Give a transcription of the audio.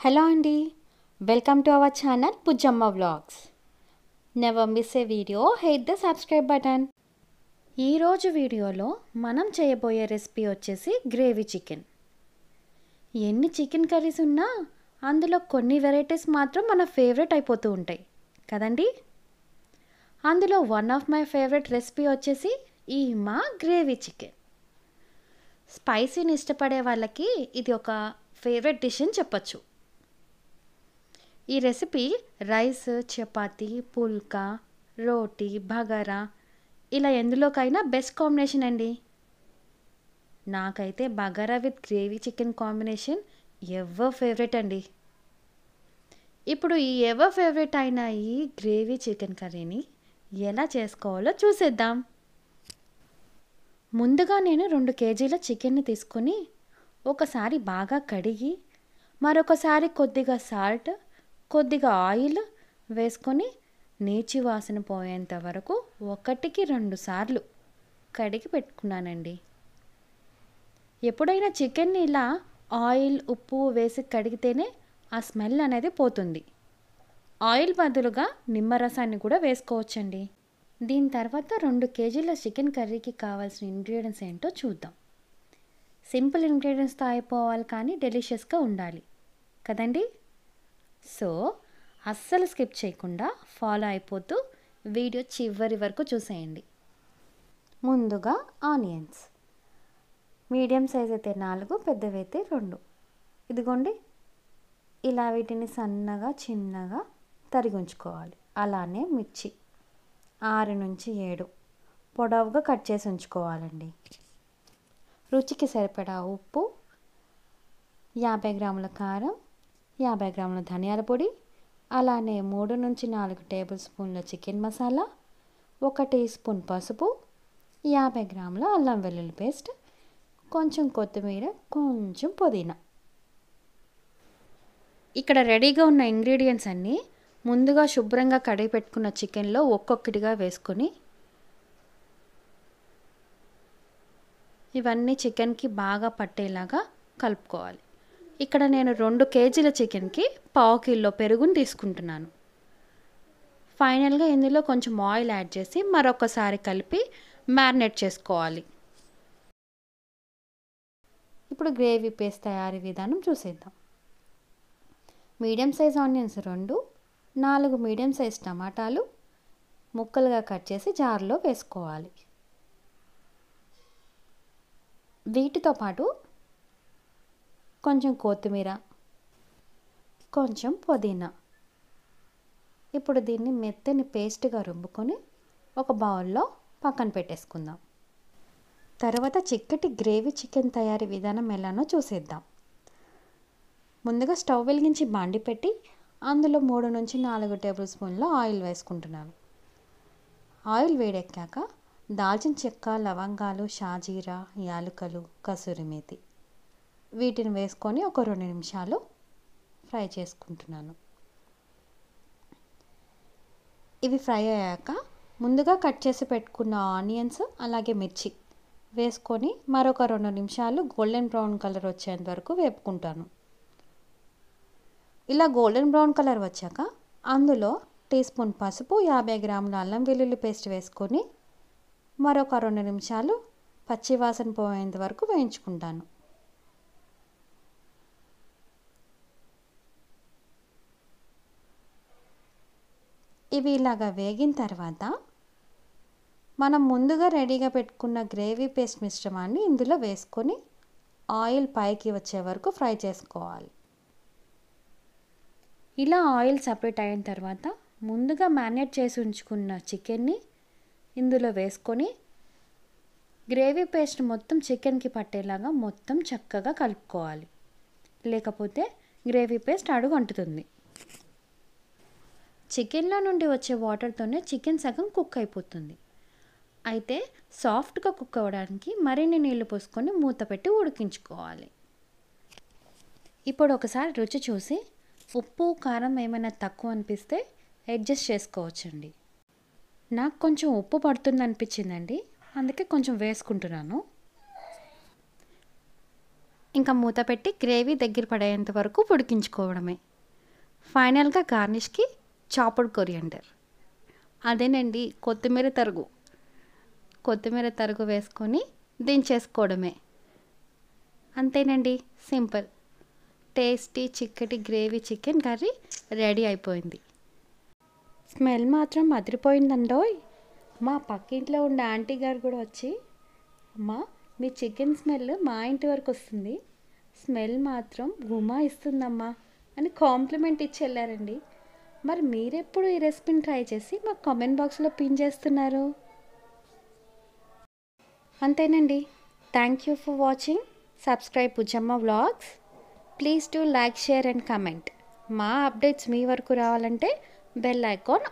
Hello అండి, welcome to our channel Pujjamma vlogs. Never miss a video, hit the subscribe button. ఈరోజు వీడియోలో మనం చేయబోయే రెసిపీ వచ్చేసి గ్రేవీ చికెన్. ఎన్ని చికెన్ కర్రీస్ ఉన్నా అందులో కొన్ని వెరైటీస్ మాత్రం మన ఫేవరెట్ అయిపోతూ ఉంటాయి కదండి. అందులో one of my favourite recipe వచ్చేసి ఈ మా గ్రేవీ చికెన్. స్పైసీని ఇష్టపడే వాళ్ళకి ఇది ఒక ఫేవరెట్ డిష్ అని చెప్పచ్చు. ఈ రెసిపీ రైస్, చపాతీ, పుల్కా, రోటీ, బగారా ఇలా ఎందులోకైనా బెస్ట్ కాంబినేషన్ అండి. నాకైతే bagara with gravy chicken combination ever favourite అండి. ఇప్పుడు ఈ ఎవర్ ఫేవరెట్ అయిన ఈ గ్రేవీ చికెన్ కర్రీని ఎలా చేసుకోవాలో చూసేద్దాం. ముందుగా నేను 2 కేజీల చికెన్ని తీసుకొని ఒకసారి బాగా కడిగి మరొకసారి కొద్దిగా సాల్ట్, కొద్దిగా ఆయిల్ వేసుకొని నీచి వాసన పోయేంత వరకు 1కి 2 సార్లు కడిగి పెట్టుకున్నానండి. ఎప్పుడైనా చికెన్ని ఇలా ఆయిల్, ఉప్పు వేసి కడిగితేనే ఆ స్మెల్ అనేది పోతుంది. ఆయిల్ బదులుగా నిమ్మరసాన్ని కూడా వేసుకోవచ్చండి. దీని తర్వాత 2 కేజీల చికెన్ కర్రీకి కావాల్సిన ఇంగ్రీడియంట్స్ ఏంటో చూద్దాం. సింపుల్ ఇంగ్రీడియంట్స్తో అయిపోవాలి కానీ డెలిషియస్గా ఉండాలి కదండి. సో అస్సలు స్కిప్ చేయకుండా ఫాలో అయిపోతూ వీడియో చివరి వరకు చూసేయండి. ముందుగా ఆనియన్స్ మీడియం సైజ్ అయితే 4, పెద్దవైతే 2. ఇదిగోండి, ఇలా వీటిని సన్నగా చిన్నగా తరిగి ఉంచుకోవాలి. అలానే మిర్చి 6 నుంచి 7 పొడవుగా కట్ చేసి ఉంచుకోవాలండి. రుచికి సరిపడా ఉప్పు, 50 గ్రాముల కారం, 50 గ్రాముల ధనియాల పొడి, అలానే 3 నుంచి 4 టేబుల్ స్పూన్ల చికెన్ మసాలా, 1 టీ స్పూన్ పసుపు, 50 గ్రాముల అల్లం వెల్లుల్లి పేస్ట్, కొంచెం కొత్తిమీర, కొంచెం పుదీనా. ఇక్కడ రెడీగా ఉన్న ఇంగ్రీడియంట్స్ అన్నీ ముందుగా శుభ్రంగా కడిగి పెట్టుకున్న చికెన్లో ఒక్కొక్కటిగా వేసుకొని ఇవన్నీ చికెన్కి బాగా పట్టేలాగా కలుపుకోవాలి. ఇక్కడ నేను 2 కేజీల చికెన్కి 1/2 కిలో పెరుగుని తీసుకుంటున్నాను. ఫైనల్గా ఇందులో కొంచెం ఆయిల్ యాడ్ చేసి మరొకసారి కలిపి మ్యారినేట్ చేసుకోవాలి. ఇప్పుడు గ్రేవీ పేస్ట్ తయారీ విధానం చూసేద్దాం. Medium size onions 2, 4 medium size టమాటాలు ముక్కలుగా కట్ చేసి జార్లో వేసుకోవాలి. వీటితో పాటు కొంచెం కొత్తిమీర, కొంచెం పుదీనా. ఇప్పుడు దీన్ని మెత్తని పేస్ట్గా రుబ్బుకొని ఒక బౌల్లో పక్కన పెట్టేసుకుందాం. తర్వాత చిక్కటి గ్రేవీ చికెన్ తయారీ విధానం ఎలానో చూసేద్దాం. ముందుగా స్టవ్ వెలిగించి బాండి పెట్టి అందులో 3 నుంచి 4 టేబుల్ స్పూన్ల ఆయిల్ వేసుకుంటున్నాను. ఆయిల్ వేడెక్కాక దాల్చిన చెక్క, లవంగాలు, షాజీరా, యాలకులు, కసూరి మేతి వీటిని వేసుకొని ఒక 2 నిమిషాలు ఫ్రై చేసుకుంటున్నాను. ఇవి ఫ్రై అయ్యాక ముందుగా కట్ చేసి పెట్టుకున్న ఆనియన్స్ అలాగే మిర్చి వేసుకొని మరొక 2 నిమిషాలు గోల్డెన్ బ్రౌన్ కలర్ వచ్చేంత వరకు వేపుకుంటాను. ఇలా గోల్డెన్ బ్రౌన్ కలర్ వచ్చాక అందులో టీ స్పూన్ పసుపు, 50 గ్రాముల అల్లం వెల్లుల్లి పేస్ట్ వేసుకొని మరొక 2 నిమిషాలు పచ్చివాసన పోయేంత వరకు వేయించుకుంటాను. ఇవి ఇలాగా వేగిన తర్వాత మనం ముందుగా రెడీగా పెట్టుకున్న గ్రేవీ పేస్ట్ మిశ్రమాన్ని ఇందులో వేసుకొని ఆయిల్ పైకి వచ్చే వరకు ఫ్రై చేసుకోవాలి. ఇలా ఆయిల్ సపరేట్ అయిన తర్వాత ముందుగా మ్యారినేట్ చేసి ఉంచుకున్న చికెన్ని ఇందులో వేసుకొని గ్రేవీ పేస్ట్ మొత్తం చికెన్కి పట్టేలాగా మొత్తం చక్కగా కలుపుకోవాలి. లేకపోతే గ్రేవీ పేస్ట్ అడుగు అంటుతుంది. చికెన్లో నుండి వచ్చే వాటర్తోనే చికెన్ సగం కుక్ అయిపోతుంది. అయితే సాఫ్ట్గా కుక్ అవ్వడానికి మరిన్ని నీళ్లు పోసుకొని మూత పెట్టి ఉడికించుకోవాలి. ఇప్పుడు ఒకసారి రుచి చూసి ఉప్పు, కారం ఏమైనా తక్కువ అనిపిస్తే అడ్జస్ట్ చేసుకోవచ్చండి. నాకు కొంచెం ఉప్పు పడుతుంది అనిపించిందండి, అందుకే కొంచెం వేసుకుంటున్నాను. ఇంకా మూత పెట్టి గ్రేవీ దగ్గర పడేంత వరకు ఉడికించుకోవడమే. ఫైనల్గా గార్నిష్కి చాప్డ్ కొరియండర్, అదేనండి కొత్తిమీర తరుగు వేసుకొని దించేసుకోవడమే. అంతేనండి, సింపుల్ టేస్టీ చిక్కటి గ్రేవీ చికెన్ కర్రీ రెడీ అయిపోయింది. స్మెల్ మాత్రం అదిరిపోయిందండోయ్. మా పక్కింట్లో ఉండే ఆంటీ గారు కూడా వచ్చి, అమ్మా మీ చికెన్ స్మెల్ మా ఇంటి వరకు వస్తుంది, స్మెల్ మాత్రం గుమా ఇస్తుందమ్మా అని కాంప్లిమెంట్ ఇచ్చి వెళ్ళారండి. మరి మీరెప్పుడు ఈ రెసిపీని ట్రై చేసి మా కామెంట్ బాక్స్లో పిన్ చేస్తున్నారు? అంతేనండి. Thank you for watching. Subscribe Bujjamma vlogs. Please do like, share and comment. మా అప్డేట్స్ మీ వరకు రావాలంటే బెల్ ఐకాన్